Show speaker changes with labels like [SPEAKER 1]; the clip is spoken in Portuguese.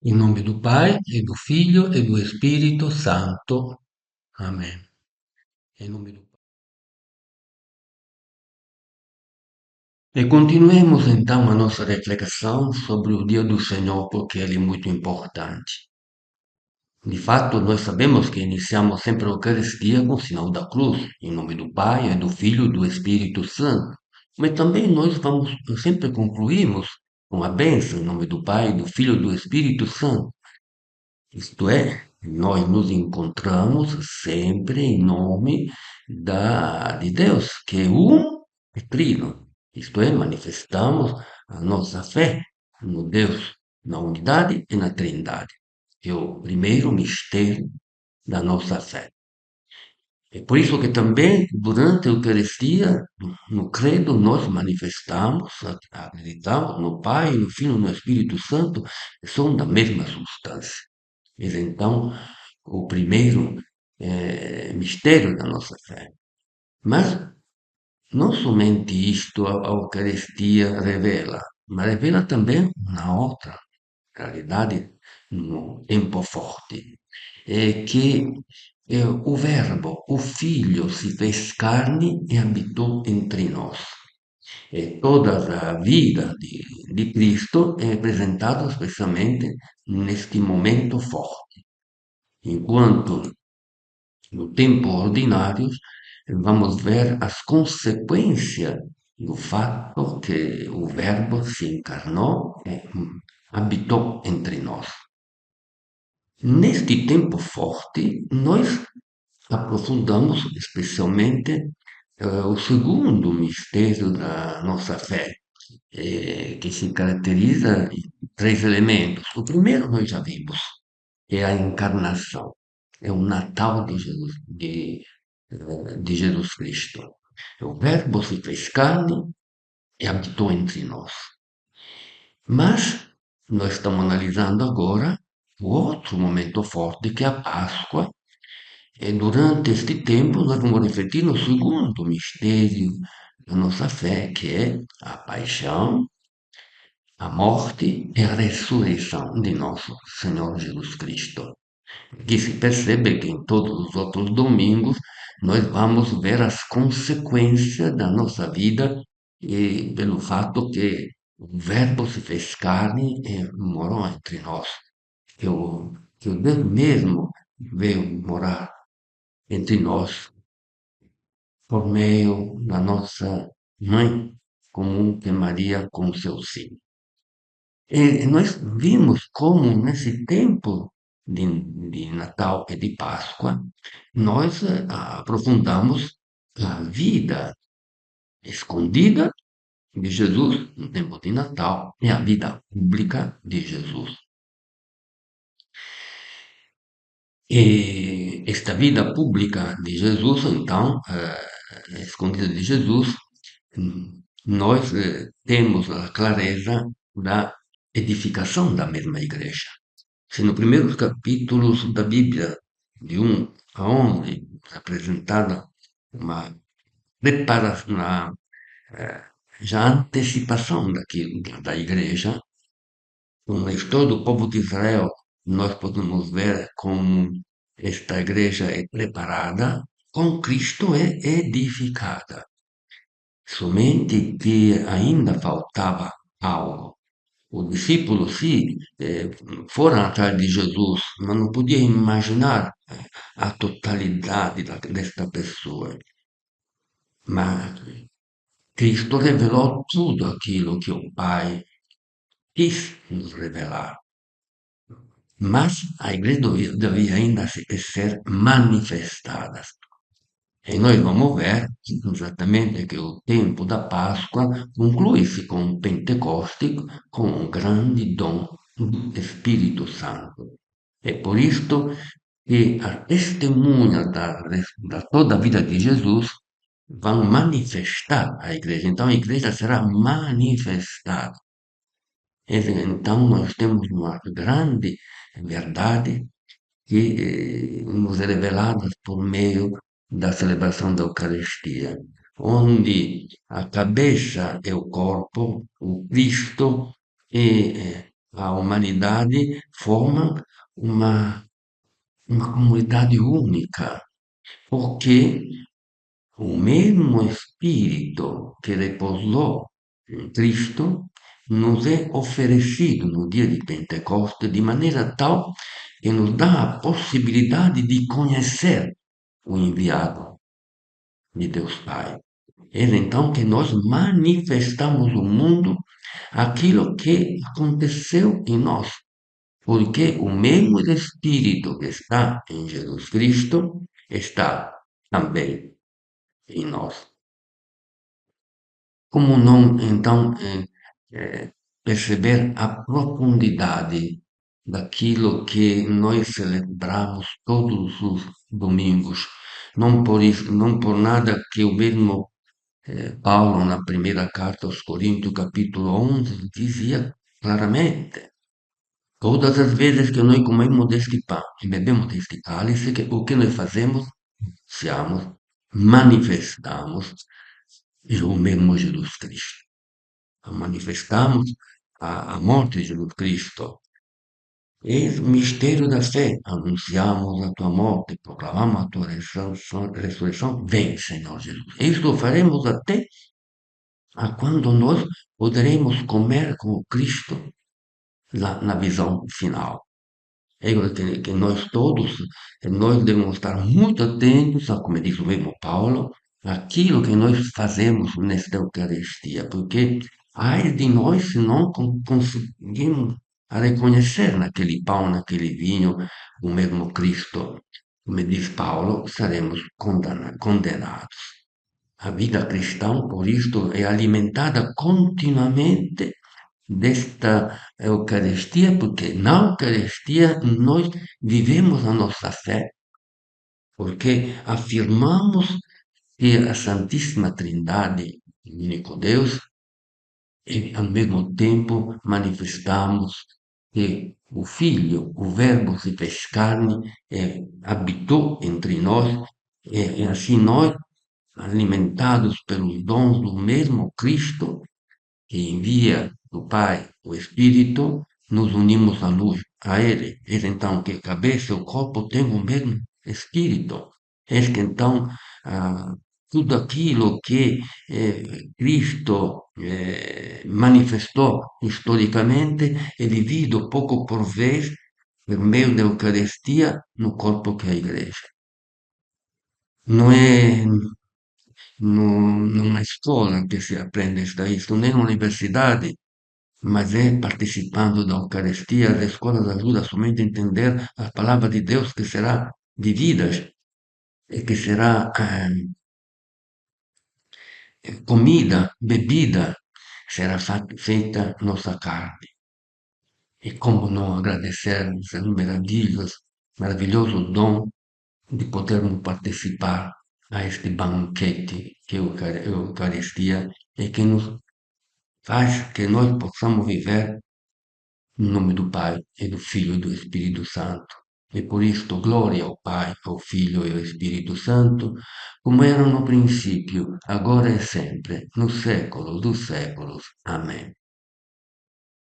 [SPEAKER 1] In nome do Pai, e do Filho, e do Espírito Santo. Amém. Em nome do Pai. E continuemos então a nossa reflexão sobre o Dia do Senhor, porque ele é muito importante. De fato, nós sabemos que iniciamos sempre a Eucaristia com o sinal da cruz, em nome do Pai, e do Filho e do Espírito Santo. Mas também nós vamos sempre concluímos com a bênção em nome do Pai, do Filho e do Espírito Santo. Isto é, nós nos encontramos sempre em nome de Deus, que é um e trino. Isto é, manifestamos a nossa fé no Deus, na unidade e na trindade, que é o primeiro mistério da nossa fé. É por isso que também, durante a Eucaristia, no Credo, nós manifestamos, acreditamos no Pai, no Filho e no Espírito Santo, que são da mesma substância. Eis então o primeiro mistério da nossa fé. Mas não somente isto a Eucaristia revela, mas revela também uma outra realidade no tempo forte, é que o Verbo, o Filho, se fez carne e habitou entre nós. E toda a vida de Cristo é apresentada especialmente neste momento forte. Enquanto no tempo ordinário vamos ver as consequências do fato que o Verbo se encarnou e habitou entre nós. Neste tempo forte, nós aprofundamos especialmente o segundo mistério da nossa fé, que se caracteriza em três elementos. O primeiro nós já vimos, é a encarnação, é o Natal de Jesus Cristo. O Verbo se fez carne e habitou entre nós. Mas nós estamos analisando agora o outro momento forte, que é a Páscoa, e durante este tempo nós vamos refletir no segundo mistério da nossa fé, que é a paixão, a morte e a ressurreição de nosso Senhor Jesus Cristo. Que se percebe que em todos os outros domingos nós vamos ver as consequências da nossa vida e pelo fato que o Verbo se fez carne e morou entre nós. Que o Deus mesmo veio morar entre nós por meio da nossa mãe comum, que é Maria, com seu sim. E nós vimos como nesse tempo de Natal e de Páscoa, nós aprofundamos a vida escondida de Jesus no tempo de Natal e a vida pública de Jesus. E esta vida pública de Jesus, então, escondida de Jesus, nós temos a clareza da edificação da mesma igreja. Se nos primeiros capítulos da Bíblia, de 1 a 11, é apresentada uma preparação, uma já antecipação daquilo da igreja, com a história do povo de Israel, nós podemos ver como esta igreja é preparada, com Cristo é edificada. Somente que ainda faltava algo. Os discípulos, sim, foram atrás de Jesus, mas não podiam imaginar a totalidade desta pessoa. Mas Cristo revelou tudo aquilo que o Pai quis nos revelar. Mas a igreja devia ainda ser manifestada. E nós vamos ver exatamente que o tempo da Páscoa conclui-se com o Pentecoste, com um grande dom do Espírito Santo. É por isto que as testemunhas da toda a vida de Jesus vão manifestar a igreja. Então a igreja será manifestada. Então nós temos uma grande verdade que nos é revelada por meio da celebração da Eucaristia, onde a cabeça é o corpo, o Cristo, e a humanidade formam uma comunidade única, porque o mesmo Espírito que repousou em Cristo nos é oferecido no dia de Pentecostes de maneira tal que nos dá a possibilidade de conhecer o enviado de Deus Pai. É então que nós manifestamos ao mundo aquilo que aconteceu em nós, porque o mesmo Espírito que está em Jesus Cristo está também em nós. Como não, então, perceber a profundidade daquilo que nós celebramos todos os domingos? Não por isso, não por nada que o mesmo Paulo, na primeira carta aos Coríntios, capítulo 11, dizia claramente: todas as vezes que nós comemos deste pão e bebemos deste cálice, o que nós fazemos? Siamo, manifestamos o mesmo Jesus Cristo. Manifestamos a morte de Jesus Cristo. E o mistério da fé, anunciamos a tua morte, proclamamos a tua ressurreição. Vem, Senhor Jesus. Isto faremos até a quando nós poderemos comer com Cristo na visão final. Ecco che nós todos, nós devemos estar muito atentos, a, como diz o mesmo Paulo, aquilo que nós fazemos nesta Eucaristia, porque ai de nós se não conseguimos reconhecer naquele pão, naquele vinho, o mesmo Cristo. Como diz Paulo, seremos condenados. A vida cristã, por isto, é alimentada continuamente desta Eucaristia, porque na Eucaristia nós vivemos a nossa fé, porque afirmamos que a Santíssima Trindade, o único Deus, e ao mesmo tempo manifestamos que o Filho, o Verbo se fez carne, habitou entre nós, e assim nós, alimentados pelos dons do mesmo Cristo, que envia do Pai o Espírito, nos unimos a luz, a Ele. Eis então que a cabeça e o corpo têm o mesmo Espírito. Eis que então tudo aquilo que Cristo manifestou historicamente é vivido pouco por vez por meio da Eucaristia no corpo que é a Igreja. Não é numa escola que se aprende isto, nem na universidade, mas é participando da Eucaristia. As escolas ajudam somente a entender a palavra de Deus que será vivida e que será comida, bebida, será feita nossa carne. E como não agradecer esse maravilhoso dom de podermos participar a este banquete que é a Eucaristia e que nos faz que nós possamos viver em nome do Pai e do Filho e do Espírito Santo. E por isto, glória ao Pai, ao Filho e ao Espírito Santo, como era no princípio, agora e sempre, nos séculos dos séculos. Amém.